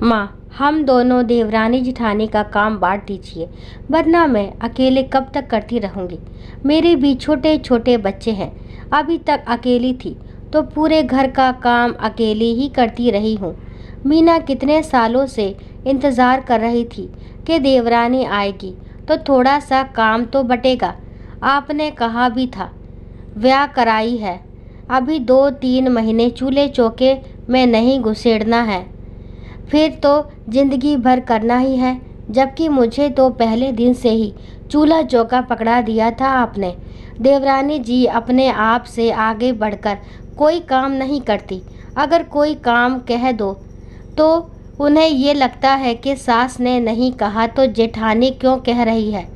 माँ, हम दोनों देवरानी जिठानी का काम बांट दीजिए, वरना मैं अकेले कब तक करती रहूँगी। मेरे भी छोटे छोटे बच्चे हैं। अभी तक अकेली थी तो पूरे घर का काम अकेले ही करती रही हूँ। मीना कितने सालों से इंतज़ार कर रही थी कि देवरानी आएगी तो थोड़ा सा काम तो बटेगा। आपने कहा भी था ब्याह कराई है, अभी 2-3 महीने चूल्हे चौके में नहीं घुसेड़ना है, फिर तो जिंदगी भर करना ही है। जबकि मुझे तो पहले दिन से ही चूल्हा चौका पकड़ा दिया था आपने। देवरानी जी अपने आप से आगे बढ़कर कोई काम नहीं करती। अगर कोई काम कह दो तो उन्हें ये लगता है कि सास ने नहीं कहा तो जेठानी क्यों कह रही है।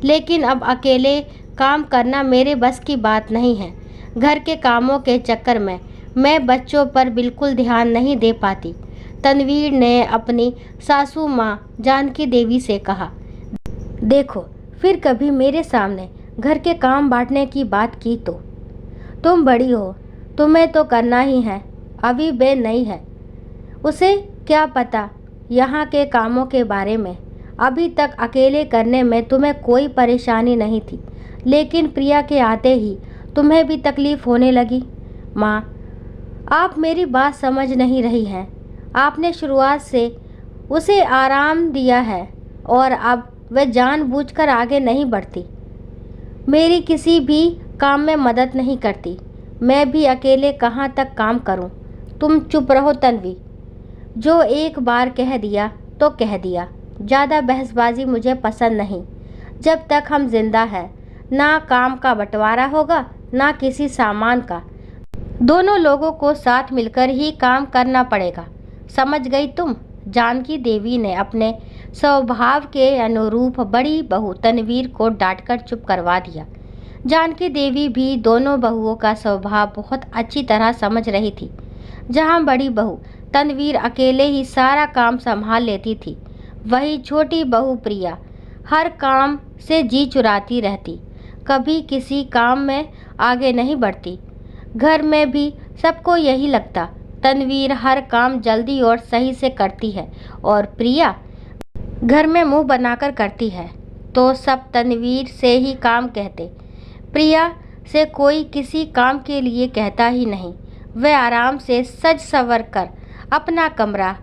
लेकिन अब अकेले काम करना मेरे बस की बात नहीं है। घर के कामों के चक्कर में मैं बच्चों पर बिल्कुल ध्यान नहीं दे पाती। तनवीर ने अपनी सासू माँ जानकी देवी से कहा, देखो फिर कभी मेरे सामने घर के काम बांटने की बात की तो तुम बड़ी हो, तुम्हें तो करना ही है। अभी बे नहीं है, उसे क्या पता यहाँ के कामों के बारे में। अभी तक अकेले करने में तुम्हें कोई परेशानी नहीं थी, लेकिन प्रिया के आते ही तुम्हें भी तकलीफ़ होने लगी। माँ, आप मेरी बात समझ नहीं रही हैं। आपने शुरुआत से उसे आराम दिया है और अब वह जानबूझकर आगे नहीं बढ़ती, मेरी किसी भी काम में मदद नहीं करती। मैं भी अकेले कहाँ तक काम करूँ। तुम चुप रहो तन्वी, जो एक बार कह दिया तो कह दिया। ज़्यादा बहसबाजी मुझे पसंद नहीं। जब तक हम जिंदा हैं ना काम का बंटवारा होगा ना किसी सामान का। दोनों लोगों को साथ मिलकर ही काम करना पड़ेगा, समझ गई तुम। जानकी देवी ने अपने स्वभाव के अनुरूप बड़ी बहू तनवीर को डांटकर चुप करवा दिया। जानकी देवी भी दोनों बहुओं का स्वभाव बहुत अच्छी तरह समझ रही थी। जहां बड़ी बहू तनवीर अकेले ही सारा काम संभाल लेती थी, वही छोटी बहू प्रिया हर काम से जी चुराती रहती, कभी किसी काम में आगे नहीं बढ़ती। घर में भी सबको यही लगता, तनवीर हर काम जल्दी और सही से करती है और प्रिया घर में मुंह बनाकर करती है। तो सब तनवीर से ही काम कहते, प्रिया से कोई किसी काम के लिए कहता ही नहीं। वह आराम से सज संवर कर अपना कमरा,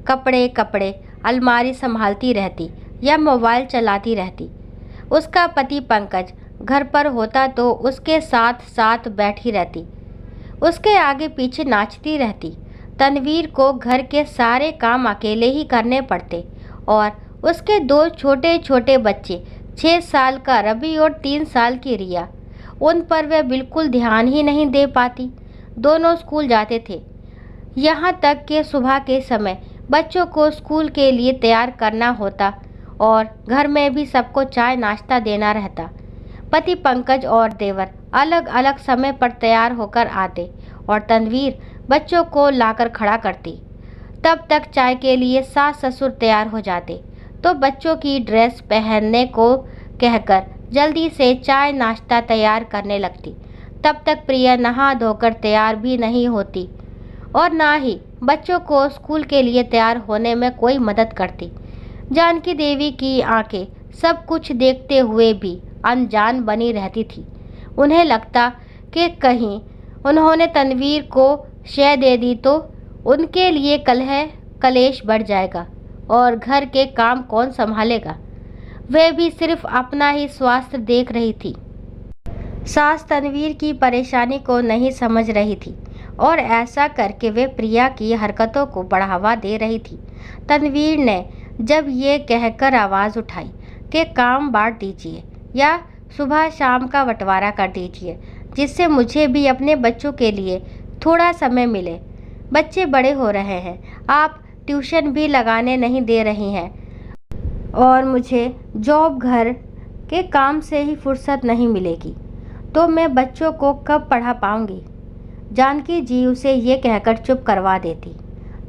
कपड़े अलमारी संभालती रहती या मोबाइल चलाती रहती। उसका पति पंकज घर पर होता तो उसके साथ साथ बैठी रहती, उसके आगे पीछे नाचती रहती। तनवीर को घर के सारे काम अकेले ही करने पड़ते और उसके 2 छोटे छोटे बच्चे, 6 साल का रवि और 3 साल की रिया, उन पर वह बिल्कुल ध्यान ही नहीं दे पाती। दोनों स्कूल जाते थे, यहाँ तक कि सुबह के समय बच्चों को स्कूल के लिए तैयार करना होता और घर में भी सबको चाय नाश्ता देना रहता। पति पंकज और देवर अलग अलग समय पर तैयार होकर आते और तनवीर बच्चों को लाकर खड़ा करती। तब तक चाय के लिए सास ससुर तैयार हो जाते तो बच्चों की ड्रेस पहनने को कहकर जल्दी से चाय नाश्ता तैयार करने लगती। तब तक प्रिया नहा धोकर तैयार भी नहीं होती और ना ही बच्चों को स्कूल के लिए तैयार होने में कोई मदद करती। जानकी देवी की आंखें सब कुछ देखते हुए भी अनजान बनी रहती थी। उन्हें लगता कि कहीं उन्होंने तनवीर को शय दे दी तो उनके लिए कलह कलेश बढ़ जाएगा और घर के काम कौन संभालेगा। वह भी सिर्फ अपना ही स्वास्थ्य देख रही थी। सास तनवीर की परेशानी को नहीं समझ रही थी और ऐसा करके वे प्रिया की हरकतों को बढ़ावा दे रही थी। तनवीर ने जब ये कहकर आवाज़ उठाई कि काम बांट दीजिए या सुबह शाम का बंटवारा कर दीजिए, जिससे मुझे भी अपने बच्चों के लिए थोड़ा समय मिले। बच्चे बड़े हो रहे हैं, आप ट्यूशन भी लगाने नहीं दे रही हैं और मुझे जॉब घर के काम से ही फुर्सत नहीं मिलेगी, तो मैं बच्चों को कब पढ़ा पाऊंगी। जानकी जी उसे ये कहकर चुप करवा देती,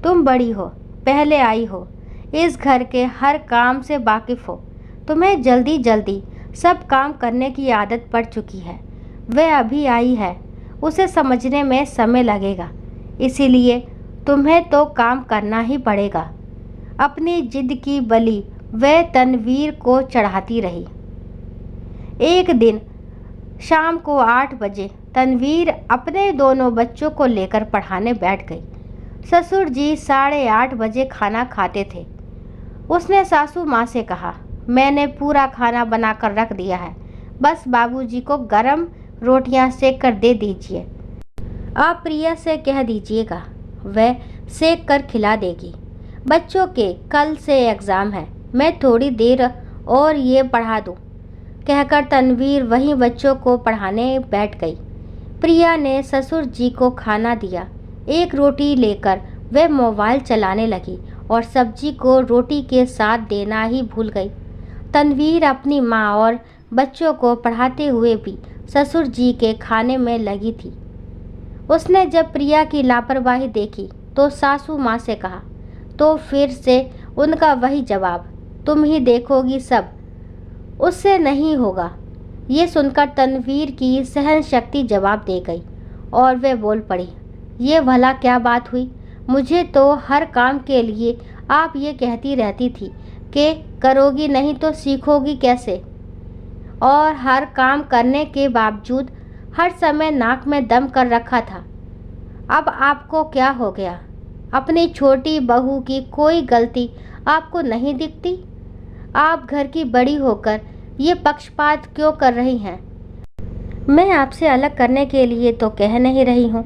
तुम बड़ी हो, पहले आई हो, इस घर के हर काम से वाकिफ़ हो, तुम्हें जल्दी जल्दी सब काम करने की आदत पड़ चुकी है। वह अभी आई है, उसे समझने में समय लगेगा, इसीलिए तुम्हें तो काम करना ही पड़ेगा। अपनी जिद की बलि वह तनवीर को चढ़ाती रही। एक दिन शाम को 8 बजे तनवीर अपने दोनों बच्चों को लेकर पढ़ाने बैठ गई। ससुर जी 8:30 बजे खाना खाते थे। उसने सासू माँ से कहा, मैंने पूरा खाना बनाकर रख दिया है, बस बाबूजी को गरम रोटियां सेक कर दे दीजिए। आप प्रिया से कह दीजिएगा, वह सेक कर खिला देगी। बच्चों के कल से एग्ज़ाम है, मैं थोड़ी देर और ये पढ़ा दूँ, कहकर तनवीर वहीं बच्चों को पढ़ाने बैठ गई। प्रिया ने ससुर जी को खाना दिया। एक रोटी लेकर वह मोबाइल चलाने लगी और सब्जी को रोटी के साथ देना ही भूल गई। तनवीर अपनी माँ और बच्चों को पढ़ाते हुए भी ससुर जी के खाने में लगी थी। उसने जब प्रिया की लापरवाही देखी तो सासू माँ से कहा, तो फिर से उनका वही जवाब, तुम ही देखोगी सब, उससे नहीं होगा। ये सुनकर तनवीर की सहन शक्ति जवाब दे गई और वह बोल पड़ी, ये भला क्या बात हुई? मुझे तो हर काम के लिए आप ये कहती रहती थी कि करोगी नहीं तो सीखोगी कैसे, और हर काम करने के बावजूद हर समय नाक में दम कर रखा था। अब आपको क्या हो गया? अपनी छोटी बहू की कोई गलती आपको नहीं दिखती? आप घर की बड़ी होकर ये पक्षपात क्यों कर रही हैं? मैं आपसे अलग करने के लिए तो कह नहीं रही हूँ,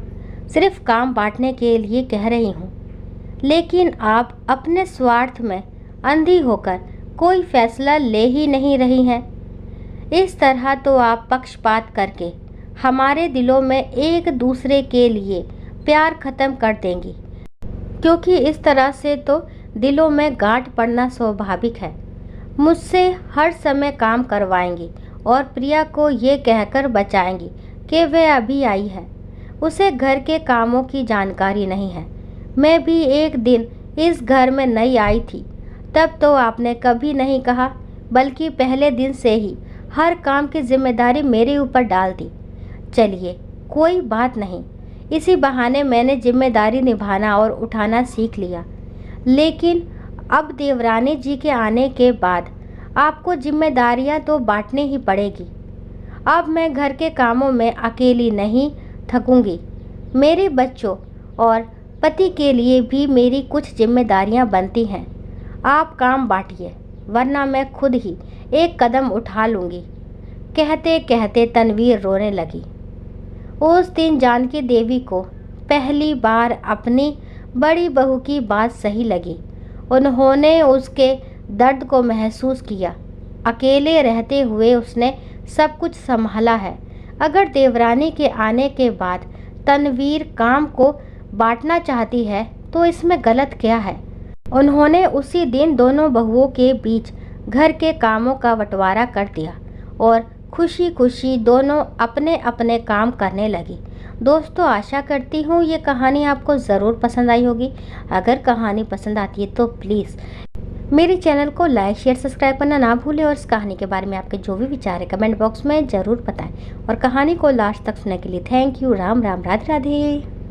सिर्फ काम बांटने के लिए कह रही हूँ। लेकिन आप अपने स्वार्थ में अंधी होकर कोई फैसला ले ही नहीं रही हैं। इस तरह तो आप पक्षपात करके हमारे दिलों में एक दूसरे के लिए प्यार ख़त्म कर देंगी, क्योंकि इस तरह से तो दिलों में गांठ पड़ना स्वाभाविक है। मुझसे हर समय काम करवाएंगी और प्रिया को ये कहकर बचाएंगी कि वह अभी आई है, उसे घर के कामों की जानकारी नहीं है। मैं भी एक दिन इस घर में नई आई थी, तब तो आपने कभी नहीं कहा, बल्कि पहले दिन से ही हर काम की जिम्मेदारी मेरे ऊपर डाल दी। चलिए कोई बात नहीं, इसी बहाने मैंने जिम्मेदारी निभाना और उठाना सीख लिया। लेकिन अब देवरानी जी के आने के बाद आपको जिम्मेदारियां तो बांटनी ही पड़ेगी। अब मैं घर के कामों में अकेली नहीं थकूंगी। मेरे बच्चों और पति के लिए भी मेरी कुछ जिम्मेदारियां बनती हैं। आप काम बांटिए, वरना मैं खुद ही एक कदम उठा लूँगी। कहते कहते तनवीर रोने लगी। उस दिन जानकी देवी को पहली बार अपनी बड़ी बहू की बात सही लगी। उन्होंने उसके दर्द को महसूस किया। अकेले रहते हुए उसने सब कुछ संभाला है। अगर देवरानी के आने के बाद तनवीर काम को बांटना चाहती है तो इसमें गलत क्या है? उन्होंने उसी दिन दोनों बहुओं के बीच घर के कामों का बंटवारा कर दिया और खुशी खुशी दोनों अपने अपने काम करने लगी। दोस्तों, आशा करती हूँ ये कहानी आपको ज़रूर पसंद आई होगी। अगर कहानी पसंद आती है तो प्लीज़ मेरे चैनल को लाइक शेयर सब्सक्राइब करना ना भूलें और इस कहानी के बारे में आपके जो भी विचार है कमेंट बॉक्स में ज़रूर बताएं। और कहानी को लास्ट तक सुनने के लिए थैंक यू। राम राम, राधे राधे।